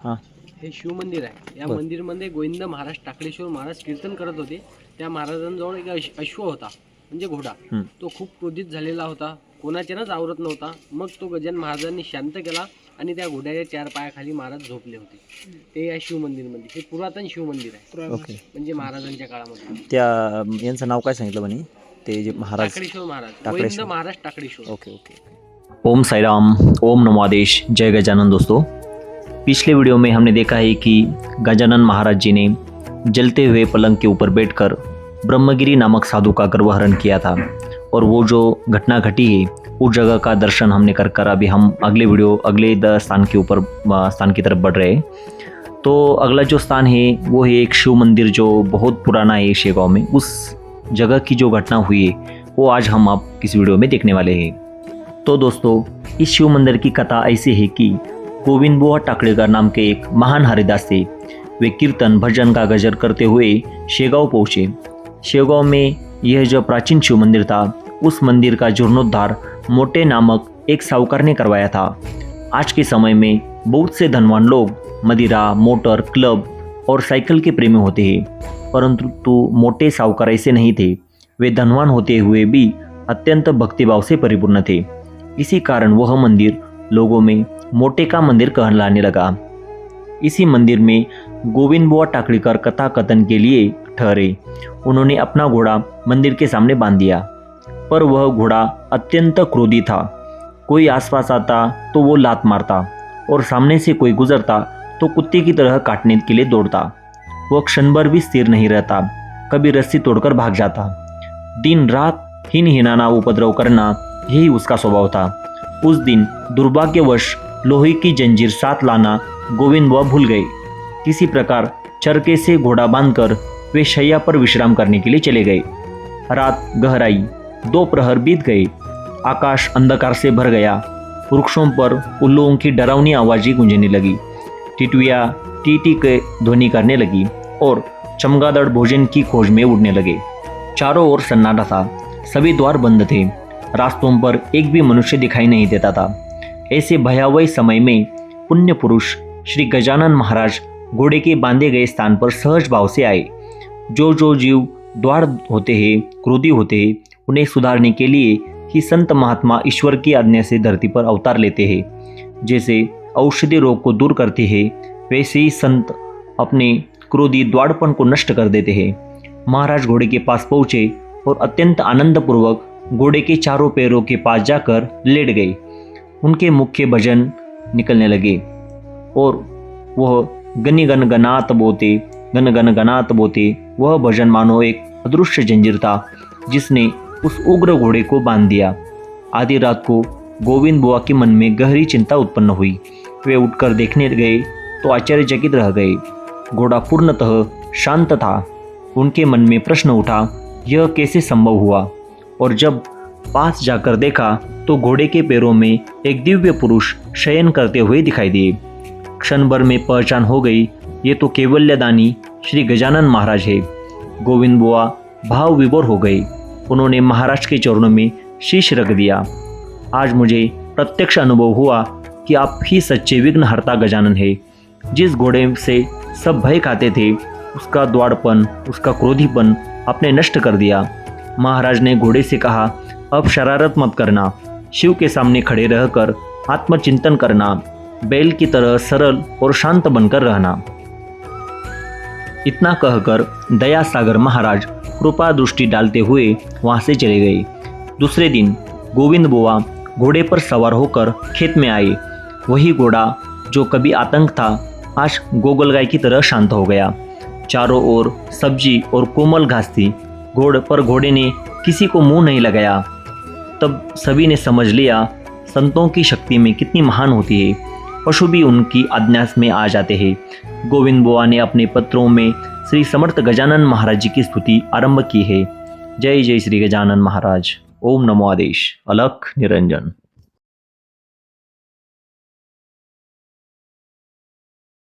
हां. हे शिवमंदिर आहे. या बरं. मंदिरमध्ये गोविंद महाराज टाकळेश्वर महाराज कीर्तन करत होते. त्या महाराजांजवळ एक अश्व होता, म्हणजे घोडा. हं. तो खूप क्रोधित झालेला होता, कोणाच्यानंच आवरत नव्हता. मग तो गजानन महाराजांनी शांत केला आणि त्या घोड्याच्या 4 पायाखाली महाराज झोपले होते. ते या शिवमंदिरमध्ये, हे पुरातन शिवमंदिर आहे, ओके. म्हणजे महाराजांच्या काळामध्ये. त्या यांचं नाव काय सांगितलं म्हणे ते जे महाराज? टाकळेश्वर महाराज, टाकळेश्वर. गोविंद महाराज टाकळेश्वर. Okay okay. ओम साई राम, ओम नमो आदेश, जय गजानन। दोस्तों, पिछले वीडियो में हमने देखा है कि गजानन महाराज जी ने जलते हुए पलंग के ऊपर बैठकर ब्रह्मगिरी नामक साधु का गर्भहरण किया था, और वो जो घटना घटी है उस जगह का दर्शन हमने कर अभी हम अगले स्थान की तरफ बढ़ रहे हैं। तो अगला जो स्थान है वो है एक शिव मंदिर जो बहुत पुराना है शेगांव में। उस जगह की जो घटना हुई है वो आज हम आप इस वीडियो में देखने वाले हैं। तो दोस्तों, इस शिव मंदिर की कथा ऐसी है कि गोविंद बुआ टाकळेकर नाम के एक महान हरिदास थे। वे कीर्तन भजन का गजर करते हुए शेगांव पहुँचे। शेगांव में यह जो प्राचीन शिव मंदिर था, उस मंदिर का जीर्णोद्धार मोटे नामक एक साहूकार ने करवाया था। आज के समय में बहुत से धनवान लोग मदिरा, मोटर, क्लब और साइकिल के प्रेमी होते हैं, परंतु मोटे साहूकार ऐसे नहीं थे। वे धनवान होते हुए भी अत्यंत भक्तिभाव से परिपूर्ण थे। इसी कारण वह मंदिर लोगों में मोटे का मंदिर कहलाने लगा। इसी मंदिर में गोविंद बुआ टाकळेकर कथा कथन के लिए ठहरे। उन्होंने अपना घोड़ा मंदिर के सामने बांध दिया, पर वह घोड़ा अत्यंत क्रोधी था। कोई आसपास आता तो वो लात मारता, और सामने से कोई गुजरता तो कुत्ते की तरह काटने के लिए दौड़ता। वह क्षण भर भी स्थिर नहीं रहता, कभी रस्सी तोड़कर भाग जाता। दिन रात हिनहिनाना उपद्रव करना यही उसका स्वभाव था। उस दिन दुर्भाग्यवश लोहे की जंजीर साथ लाना गोविंद बुआ भूल गए। किसी प्रकार चरखे से घोड़ा बांधकर वे शैया पर विश्राम करने के लिए चले गए। रात गहराई, 2 प्रहर बीत गए। आकाश अंधकार से भर गया। वृक्षों पर उल्लुओं की डरावनी आवाज़ें गूंजने लगी। टिटुइयाँ टी के ध्वनि करने लगी, और चमगादड़ भोजन की खोज में उड़ने लगे। चारों ओर सन्नाटा था, सभी द्वार बंद थे। रास्तों पर एक भी मनुष्य दिखाई नहीं देता था। ऐसे भयावह समय में पुण्य पुरुष श्री गजानन महाराज घोड़े के बांधे गए स्थान पर सहज भाव से आए। जो जीव द्वार होते हैं, क्रोधी होते हैं, उन्हें सुधारने के लिए ही संत महात्मा ईश्वर की आज्ञा से धरती पर अवतार लेते हैं। जैसे औषधि रोग को दूर करते हैं, वैसे ही संत अपने क्रोधी द्वारपन को नष्ट कर देते हैं। महाराज घोड़े के पास पहुँचे और अत्यंत आनंदपूर्वक घोड़े के चारों पैरों के पास जाकर लेट गए। उनके मुख के भजन निकलने लगे, और वह गन गन गनात बोते वह भजन मानो एक अदृश्य जंजीर था जिसने उस उग्र घोड़े को बांध दिया। आधी रात को गोविंद बुआ के मन में गहरी चिंता उत्पन्न हुई। वे उठकर देखने गए तो आश्चर्यचकित रह गए। घोड़ा पूर्णतः शांत था। उनके मन में प्रश्न उठा, यह कैसे संभव हुआ? और जब पास जाकर देखा तो घोड़े के पैरों में एक दिव्य पुरुष शयन करते हुए दिखाई दिए। क्षण भर में पहचान हो गई, ये तो कैवल्यदानी श्री गजानन महाराज है। गोविंद बुआ भाव विभोर हो गए। उन्होंने महाराज के चरणों में शीश रख दिया। आज मुझे प्रत्यक्ष अनुभव हुआ कि आप ही सच्चे विघ्नहर्ता गजानन है। जिस घोड़े से सब भय खाते थे, उसका द्वारपन, उसका क्रोधीपन आपने नष्ट कर दिया। महाराज ने घोड़े से कहा, अब शरारत मत करना, शिव के सामने खड़े रहकर आत्मचिंतन करना, बैल की तरह सरल और शांत बनकर रहना। इतना कहकर दया सागर महाराज कृपा दृष्टि डालते हुए वहां से चले गए। दूसरे दिन गोविंद बुआ घोड़े पर सवार होकर खेत में आए। वही घोड़ा जो कभी आतंक था, आज गोगलगाय की तरह शांत हो गया। चारों ओर सब्जी और कोमल घास थी। घोड़े ने किसी को मुंह नहीं लगाया। तब सभी ने समझ लिया संतों की शक्ति में कितनी महान होती है। पशु भी उनकी आज्ञा में आ जाते हैं। गोविंद बुआ ने अपने पत्रों में श्री समर्थ गजानन महाराज जी की स्तुति आरंभ की है। जय जय श्री गजानन महाराज। ओम नमो आदेश। अलख निरंजन।